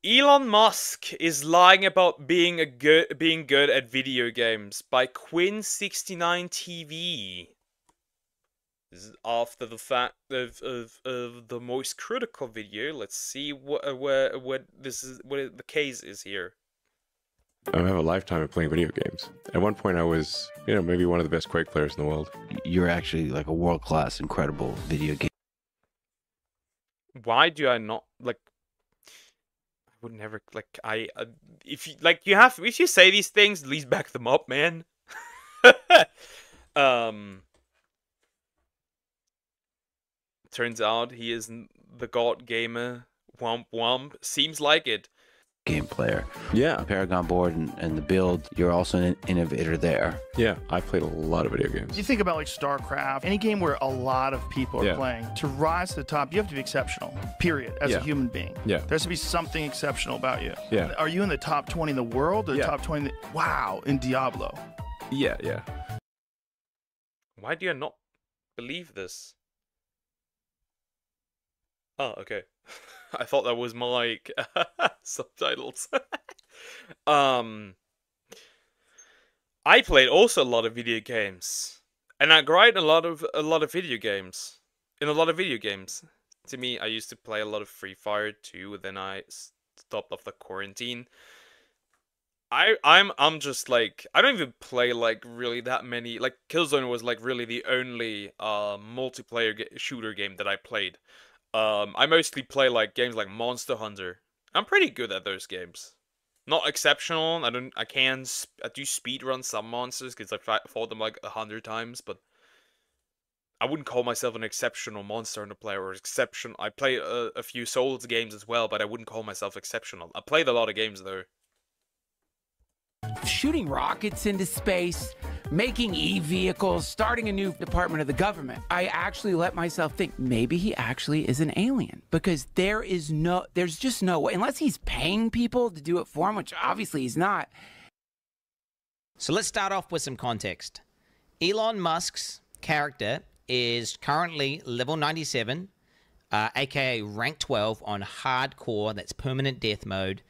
Elon Musk is lying about being good at video games by Quinn69 TV. This is after the fact of the most critical video. Let's see what the case is here. I have a lifetime of playing video games. At one point, I was, maybe one of the best Quake players in the world. You're actually like a world-class, incredible video game. Why do I not like? I would never like. If you say these things, at least back them up, man. Turns out he is the god gamer. Womp womp. Seems like it. Game player. Yeah. Paragon board and the build, you're also an innovator there. Yeah, I played a lot of video games. You think about like StarCraft, any game where a lot of people are playing. To rise to the top, you have to be exceptional, period, as a human being. Yeah. There has to be something exceptional about you. Yeah. Are you in the top 20 in the world or the top 20 wow, in Diablo? Yeah. Why do you not believe this? Oh, okay. I thought that was my like subtitles. I played also a lot of video games, and I grind a lot of video games. In a lot of video games, to me, I used to play a lot of Free Fire too. Then I stopped after quarantine. I'm just like, I don't even play like really that many. Like Killzone was like really the only multiplayer shooter game that I played. I mostly play like games like Monster Hunter. I'm pretty good at those games. Not exceptional. I do speedrun some monsters because I fought them like 100 times, but I wouldn't call myself an exceptional Monster Hunter player or exception. I play a few Souls games as well, but I wouldn't call myself exceptional. I played a lot of games though. Shooting rockets into space, making e-vehicles, starting a new department of the government. I actually let myself think maybe he actually is an alien, because there's just no way, unless he's paying people to do it for him, which obviously he's not. So let's start off with some context. Elon Musk's character is currently level 97, aka rank 12 on hardcore, that's permanent death mode,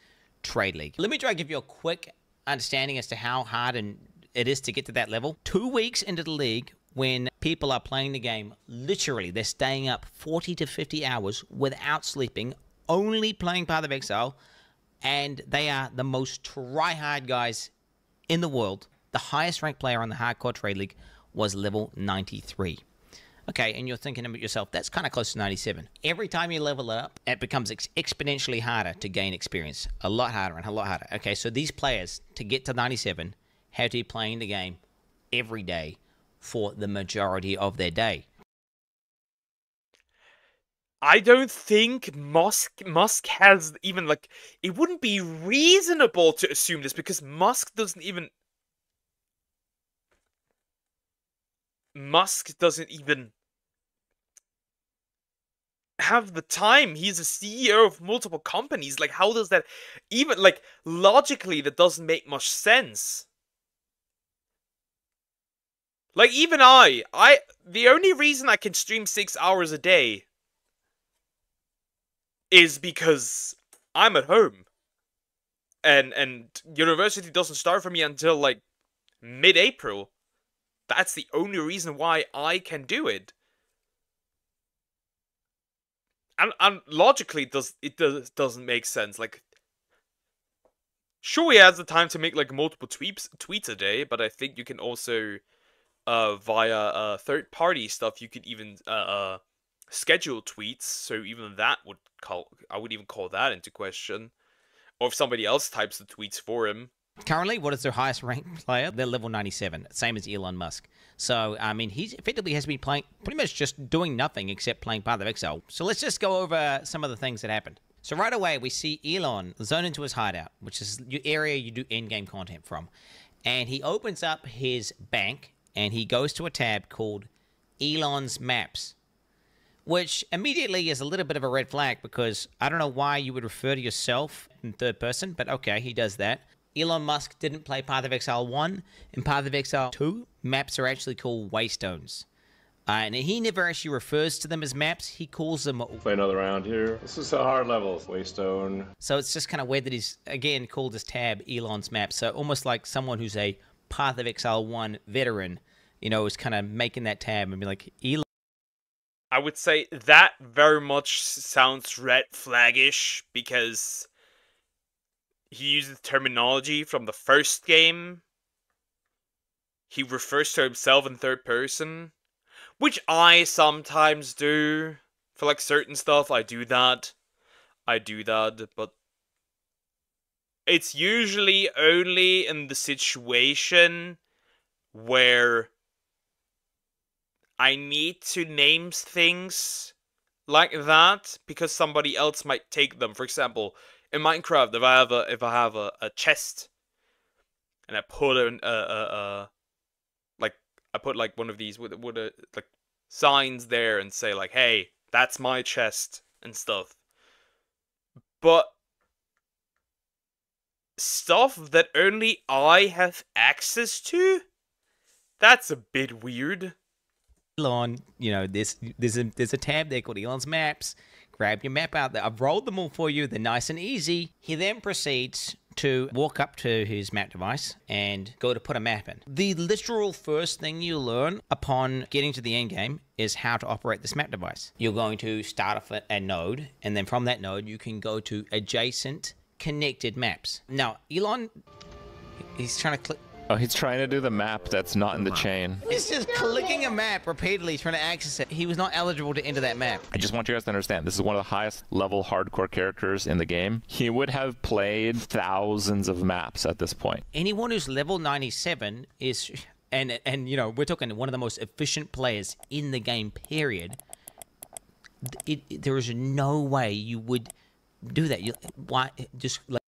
Trade League. Let me try to give you a quick understanding as to how hard it is to get to that level. 2 weeks into the league, when people are playing the game, literally they're staying up 40 to 50 hours without sleeping, only playing Path of Exile, and they are the most try-hard guys in the world. The highest ranked player on the hardcore Trade League was level 93. Okay, and you're thinking about yourself, that's kind of close to 97. Every time you level up, it becomes exponentially harder to gain experience. A lot harder and a lot harder. Okay, so these players, to get to 97, have to be playing the game every day for the majority of their day. I don't think Musk has even, like, it wouldn't be reasonable to assume this, because Musk doesn't even have the time. He's a CEO of multiple companies. Like, how does that even, like, logically, that doesn't make much sense. Like, even the only reason I can stream 6 hours a day is because I'm at home. And university doesn't start for me until, like, mid-April. That's the only reason why I can do it. And logically, it doesn't make sense. Like, sure, he has the time to make like multiple tweets a day, but I think you can also, via third-party stuff, you could even schedule tweets. So even that I would even call that into question. Or if somebody else types the tweets for him. Currently, what is their highest ranked player? They're level 97, same as Elon Musk. So, I mean, he effectively has been playing, pretty much just doing nothing except playing Path of Exile. So let's just go over some of the things that happened. So right away, we see Elon zone into his hideout, which is your area you do in-game content from. And he opens up his bank, and he goes to a tab called Elon's Maps, which immediately is a little bit of a red flag, because I don't know why you would refer to yourself in third person, but okay, he does that. Elon Musk didn't play Path of Exile 1. In Path of Exile 2, maps are actually called waystones. And he never actually refers to them as maps. He calls them... Play another round here. This is a hard level. Waystone. So it's just kind of weird that he's, again, called his tab Elon's map. So almost like someone who's a Path of Exile 1 veteran, you know, is kind of making that tab and be like, Elon. I would say that very much sounds red flaggish because he uses terminology from the first game. He refers to himself in third person, which I sometimes do. For like certain stuff, I do that. But it's usually only in the situation where I need to name things like that because somebody else might take them. For example, in Minecraft, if I have a chest and I put I put like one of these with like signs there and say like, "Hey, that's my chest" and stuff. But stuff that only I have access to, that's a bit weird. Elon, you know, there's a tab there called Elon's Maps. Grab your map out there. I've rolled them all for you. They're nice and easy. He then proceeds to walk up to his map device and go to put a map in. The literal first thing you learn upon getting to the end game is how to operate this map device. You're going to start off at a node, and then from that node, you can go to adjacent connected maps. Now, Elon, he's trying to click. Oh, he's trying to do the map that's not in the chain. He's just clicking a map repeatedly, trying to access it. He was not eligible to enter that map. I just want you guys to understand, this is one of the highest level hardcore characters in the game. He would have played thousands of maps at this point. Anyone who's level 97 is, and you know, we're talking one of the most efficient players in the game, period. There is no way you would do that. Why? Just like.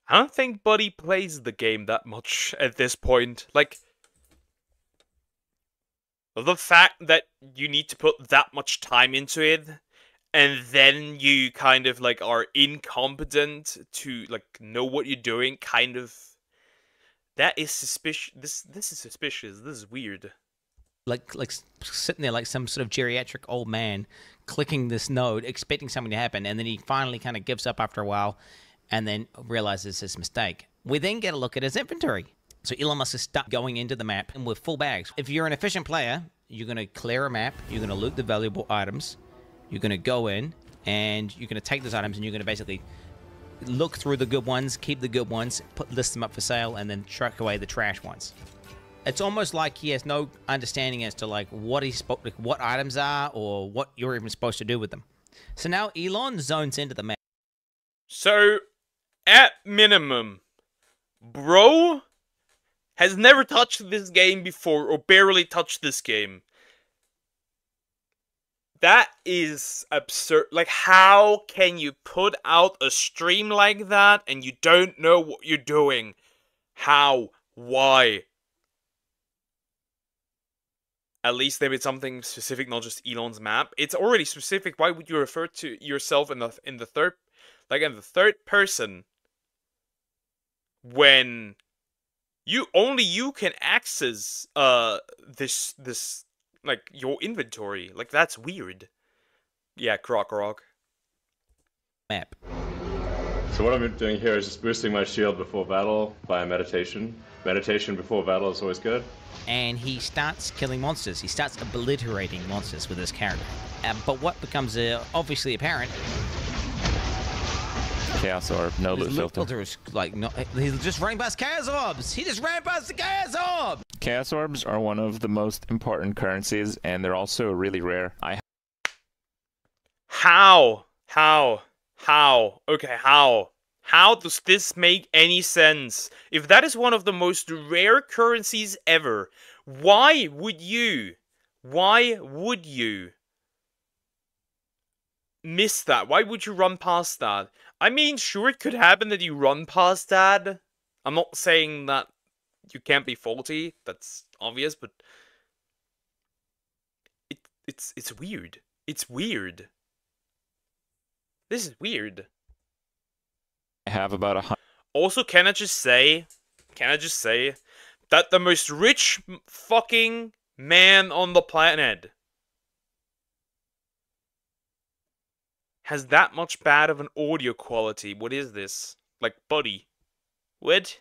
I don't think Buddy plays the game that much at this point. Like, the fact that you need to put that much time into it, and then you kind of, like, are incompetent to, like, know what you're doing, kind of... That is suspicious. This is suspicious. This is weird. Like sitting there like some sort of geriatric old man, clicking this node, expecting something to happen, and then he finally kind of gives up after a while, and then realizes his mistake. We then get a look at his inventory. So Elon Musk is stuck going into the map and with full bags. If you're an efficient player, you're going to clear a map, you're going to loot the valuable items, you're going to go in, and you're going to take those items, and you're going to basically look through the good ones, keep the good ones, list them up for sale, and then truck away the trash ones. It's almost like he has no understanding as to like what what items are or what you're even supposed to do with them. So now Elon zones into the map. So, at minimum, bro has never touched this game before, or barely touched this game. That is absurd. Like, how can you put out a stream like that and you don't know what you're doing? How? Why? At least they made something specific, not just Elon's map. It's already specific. Why would you refer to yourself in the third, like in the third person, when you can access this like your inventory? Like, that's weird. Yeah, Croc. Map. So what I'm doing here is just boosting my shield before battle via meditation. Meditation before battle is always good. And he starts killing monsters. He starts obliterating monsters with his character. But what becomes obviously apparent... Chaos Orb, no loot filter. Is like, no, he's just running past Chaos Orbs! He just ran past the Chaos Orb! Chaos Orbs are one of the most important currencies, and they're also really rare. How? Okay, how? How does this make any sense? If that is one of the most rare currencies ever, why would you miss that? Why would you run past that? I mean, sure, it could happen that you run past that. I'm not saying that you can't be faulty. That's obvious, but it's weird. It's weird. This is weird. I have about 100. Also, can I just say that the most rich fucking man on the planet has that much bad of an audio quality. What is this? Like, buddy. What?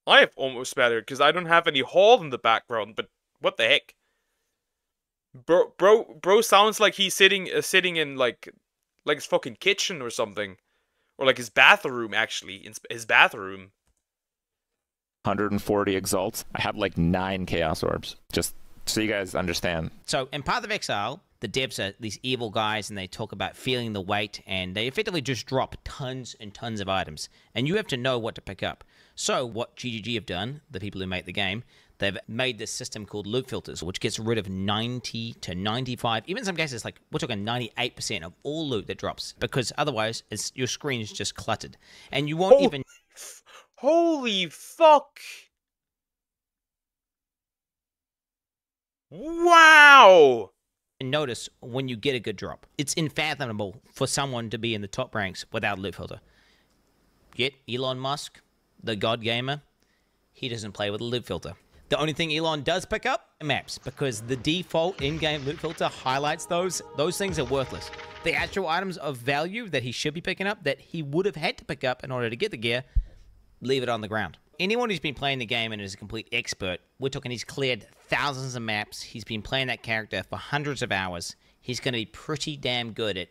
I have almost better, because I don't have any hall in the background, but what the heck? Bro sounds like he's sitting in, like his fucking kitchen or something. Or like his bathroom, actually. In his bathroom. 140 exalts. I have like 9 chaos orbs. Just so you guys understand. So in Path of Exile, the devs are these evil guys, and they talk about feeling the weight, and they effectively just drop tons and tons of items, and you have to know what to pick up. So what GGG have done, the people who make the game, they've made this system called loot filters, which gets rid of 90 to 95, even in some cases, like we're talking 98% of all loot that drops, because otherwise your screen is just cluttered, and you won't even... Holy fuck! Wow! Notice when you get a good drop. It's unfathomable for someone to be in the top ranks without a loot filter. Yet Elon Musk, the god gamer, he doesn't play with a loot filter. The only thing Elon does pick up are maps, because the default in-game loot filter highlights those. Those things are worthless. The actual items of value that he should be picking up, that he would have had to pick up in order to get the gear, leave it on the ground. Anyone who's been playing the game and is a complete expert, we're talking he's cleared thousands of maps, he's been playing that character for hundreds of hours, he's going to be pretty damn good at,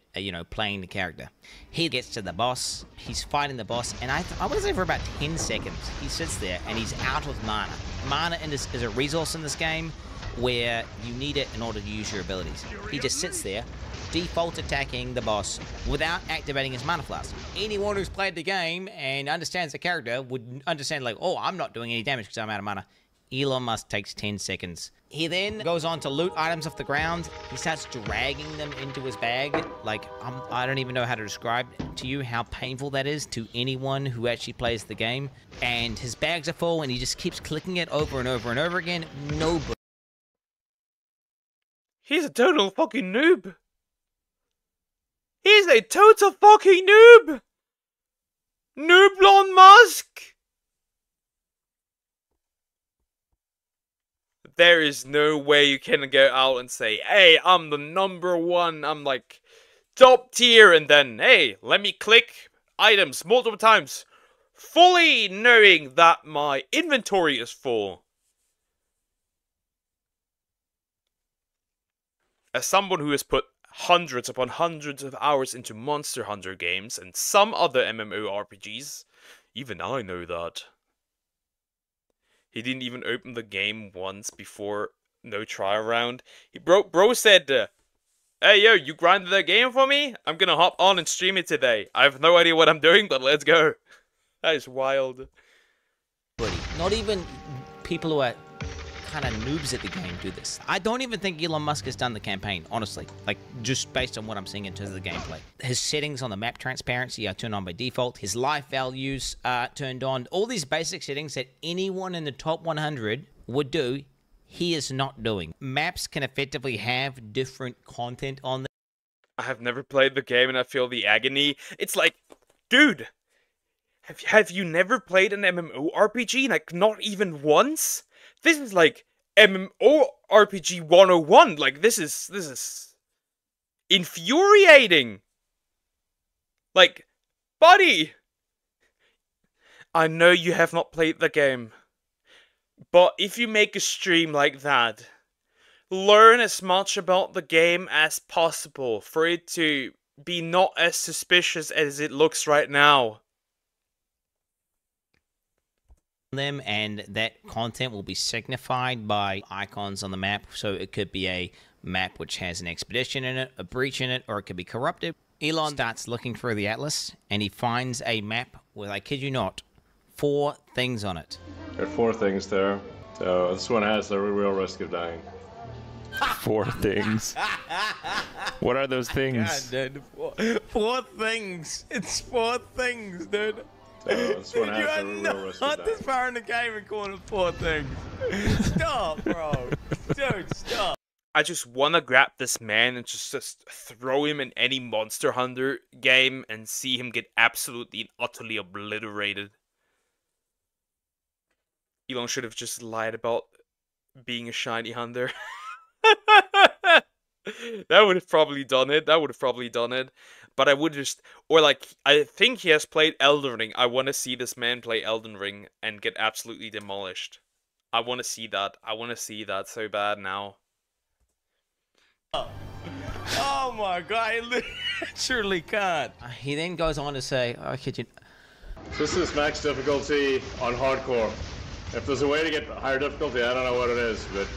playing the character. He gets to the boss, he's fighting the boss, and I want to say for about 10 seconds, he sits there and he's out of mana. Mana is a resource in this game where you need it in order to use your abilities. He just sits there, default attacking the boss without activating his mana flask. Anyone who's played the game and understands the character would understand, like, oh, I'm not doing any damage because I'm out of mana. Elon Musk takes 10 seconds. He then goes on to loot items off the ground. He starts dragging them into his bag. Like, I don't even know how to describe to you how painful that is to anyone who actually plays the game. And his bags are full, and he just keeps clicking it over and over and over again. Nobody. He's a total fucking noob. He's a total fucking noob! Nooblon Musk! There is no way you can go out and say, hey, I'm the #1, I'm like top tier, and then, hey, let me click items multiple times, fully knowing that my inventory is full. As someone who has put hundreds upon hundreds of hours into Monster Hunter games and some other MMORPGs, even I know that. He didn't even open the game once before no trial round. Bro said, hey yo, you grinded that game for me? I'm gonna hop on and stream it today. I have no idea what I'm doing, but let's go. That is wild. Not even people who are kind of noobs at the game do this. I don't even think Elon Musk has done the campaign, honestly. Like, just based on what I'm seeing in terms of the gameplay. His settings on the map transparency are turned on by default. His life values are turned on. All these basic settings that anyone in the top 100 would do, he is not doing. Maps can effectively have different content on them. I have never played the game and I feel the agony. It's like, dude, have you never played an MMORPG? Like, not even once? This is like MMORPG 101. Like, this is infuriating. Like, buddy, I know you have not played the game, but if you make a stream like that, learn as much about the game as possible for it to be not as suspicious as it looks right now. Them, and that content will be signified by icons on the map. So it could be a map which has an expedition in it, a breach in it, or it could be corrupted. Elon starts looking through the atlas and he finds a map with, I kid you not, 4 things on it. There are 4 things there. So this one has a real risk of dying. 4 things. What are those things? God, dude, 4 things. It's 4 things, dude. So this one You has are a real risk of not dying. this far in the game and calling it 4 things. Stop, bro. Dude, stop. I just want to grab this man and just throw him in any Monster Hunter game and see him get absolutely and utterly obliterated. Elon should have just lied about being a shiny hunter. That would have probably done it. But I would just, or like, I think he has played Elden Ring. I want to see this man play Elden Ring and get absolutely demolished. I want to see that. I want to see that so bad now. Oh my god, I literally can't. He then goes on to say, "I kid you." This is max difficulty on hardcore. If there's a way to get higher difficulty, I don't know what it is, but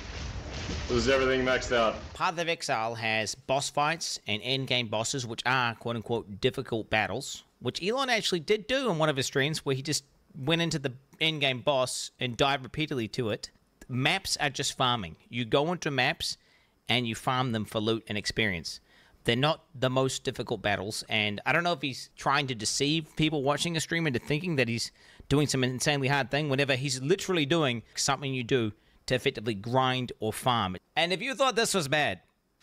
this is everything maxed out. Path of Exile has boss fights and end-game bosses, which are quote-unquote difficult battles, which Elon actually did do in one of his streams, where he just went into the end-game boss and died repeatedly to it. Maps are just farming. You go into maps and you farm them for loot and experience. They're not the most difficult battles, and I don't know if he's trying to deceive people watching a stream into thinking that he's doing some insanely hard thing, whenever he's literally doing something you do to effectively grind or farm. And if you thought this was bad,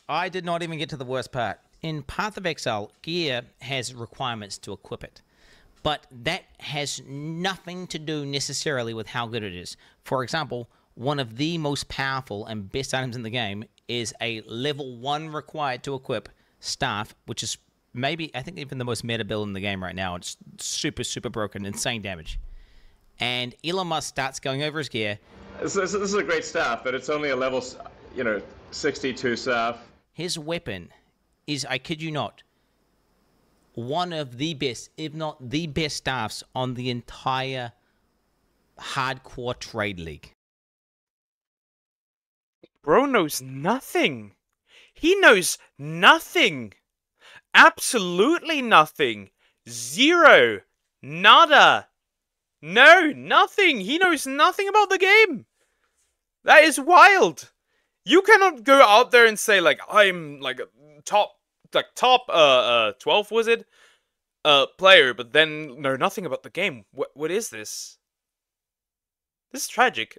I did not even get to the worst part. In Path of Exile, gear has requirements to equip it, but that has nothing to do necessarily with how good it is. For example, one of the most powerful and best items in the game is a level 1 required to equip staff, which is maybe, I think, even the most meta build in the game right now. It's super, super broken, insane damage. And Elon Musk starts going over his gear. This is a great staff, but it's only a level, 62 staff. His weapon is, I kid you not, one of the best, if not the best staffs on the entire hardcore trade league. Bro knows nothing. He knows nothing. Absolutely nothing. Zero. Nada. No, nothing. He knows nothing about the game. That is wild. You cannot go out there and say, like, I'm like top 12, was it? Player, but then know nothing about the game. What is this? This is tragic.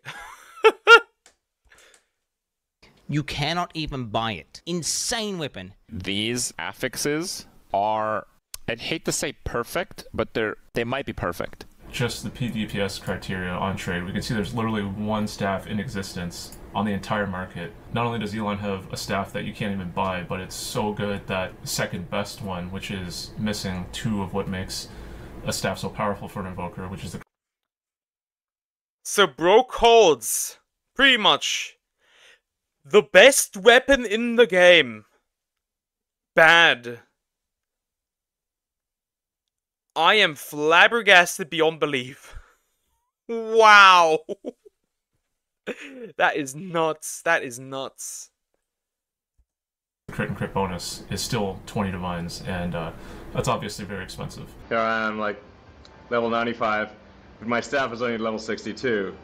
You cannot even buy it. Insane weapon. These affixes are, I'd hate to say perfect, but they might be perfect. Just the PvPS criteria on trade, we can see there's literally one staff in existence on the entire market. Not only does Elon have a staff that you can't even buy, but it's so good that the second best one, which is missing 2 of what makes a staff so powerful for an invoker, which is the... So bro holds pretty much the best weapon in the game. Bad. I am flabbergasted beyond belief. Wow. That is nuts. That is nuts. Crit and crit bonus is still 20 divines, and that's obviously very expensive. Here I am, like, level 95, but my staff is only level 62.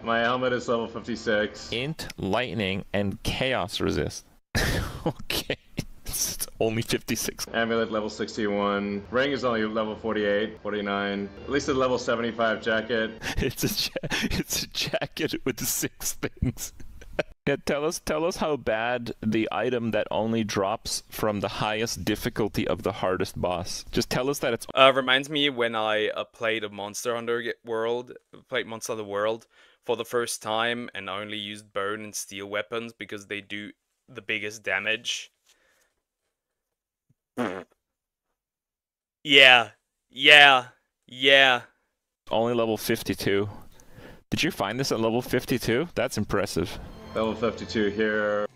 my helmet is level 56. Int, lightning, and chaos resist. Okay. It's only 56. Amulet level 61. Ring is only level 48, 49. At least a level 75 jacket. It's a jacket with 6 things. Yeah, tell us how bad the item that only drops from the highest difficulty of the hardest boss. Just tell us that it's... Reminds me when I played Monster Hunter World for the first time, and I only used bone and steel weapons because they do the biggest damage. Yeah. Only level 52. Did you find this at level 52? That's impressive. Level 52 here.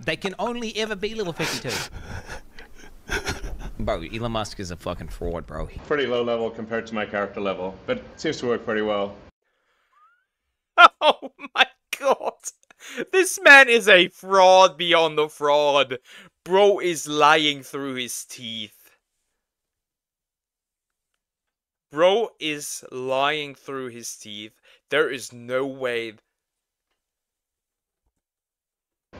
They can only ever be level 52. Bro, Elon Musk is a fucking fraud, bro. Pretty low level compared to my character level, but it seems to work pretty well. Oh my god. This man is a fraud beyond the fraud. Bro is lying through his teeth. Bro is lying through his teeth. There is no way.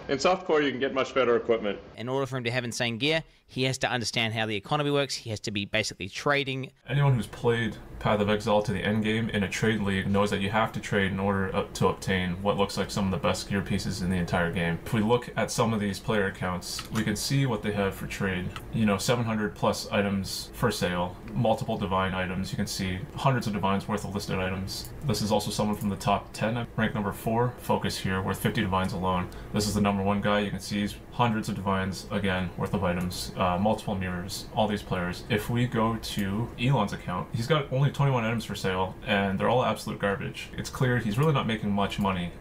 In softcore, you can get much better equipment. In order for him to have insane gear, he has to understand how the economy works. He has to be basically trading. Anyone who's played Path of Exile to the end game in a trade league knows that you have to trade in order to obtain what looks like some of the best gear pieces in the entire game. If we look at some of these player accounts, we can see what they have for trade. You know, 700 plus items for sale, multiple divine items. You can see hundreds of divines worth of listed items. This is also someone from the top 10, rank number 4, focus here, worth 50 divines alone. This is the number 1 guy. You can see he's hundreds of divines, again, worth of items, multiple mirrors, all these players. If we go to Elon's account, he's got only 21 items for sale, and they're all absolute garbage. It's clear he's really not making much money,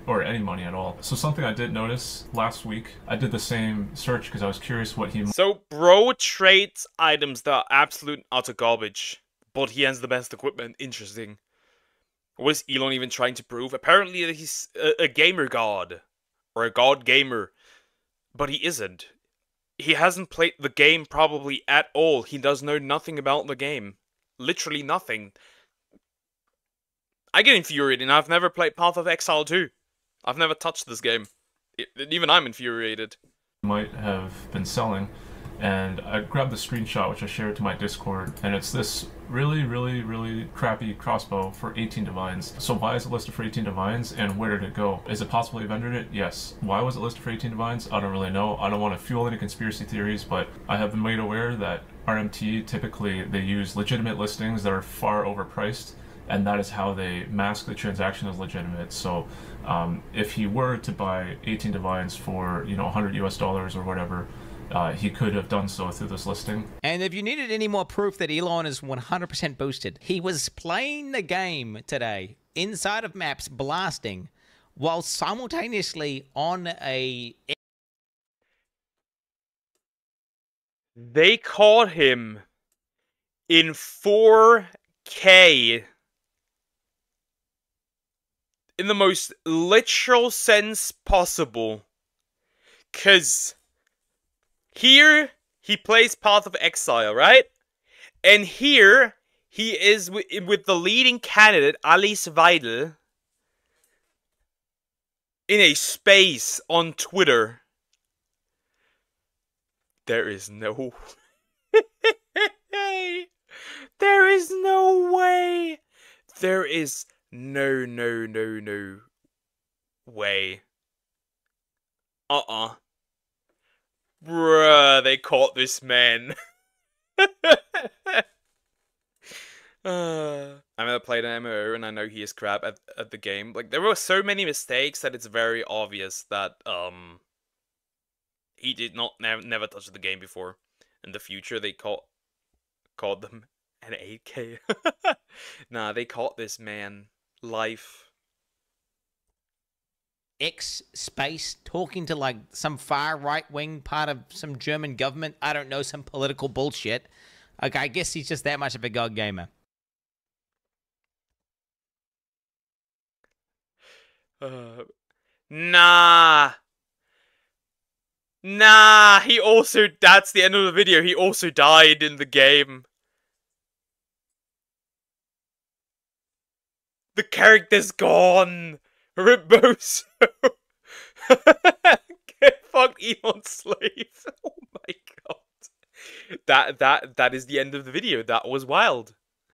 or any money at all. So something I did notice last week, I did the same search because I was curious what he... So, bro trades items that are absolute utter garbage, but he has the best equipment. Interesting. What is Elon even trying to prove? Apparently he's a gamer god, or a god gamer, but he isn't. He hasn't played the game probably at all. He does know nothing about the game. Literally nothing. I get infuriated, and I've never played Path of Exile 2. I've never touched this game. Even I'm infuriated. Might have been selling, and I grabbed the screenshot which I shared to my Discord, and it's this really crappy crossbow for 18 divines. So why is it listed for 18 divines, and where did it go? Is it possible he vendored it? Yes. Why was it listed for 18 divines? I don't really know. I don't want to fuel any conspiracy theories, but I have been made aware that RMT, typically they use legitimate listings that are far overpriced, and that is how they mask the transaction as legitimate. So if he were to buy 18 divines for, you know, $100 US or whatever, he could have done so through this listing. And if you needed any more proof that Elon is 100% boosted, he was playing the game today inside of maps, blasting, while simultaneously on a... They caught him in 4K. In the most literal sense possible. 'Cause here he plays Path of Exile, right? And here he is with the leading candidate, Alice Weidel, in a space on Twitter. There is no... There is no way. There is no way. Bruh, they caught this man. I've never played an MMO, and I know he is crap at the game. Like, there were so many mistakes that it's very obvious that he did not never touched the game before. In the future, they caught them an 8K. Nah, they caught this man life. X space talking to like some far right wing part of some German government. I don't know, some political bullshit. Okay, I guess he's just that much of a god gamer. Nah, he also, that's the end of the video, he also died in the game. The character's gone. Rip Boso. Fuck Elon slave. Oh my god. That is the end of the video. That was wild.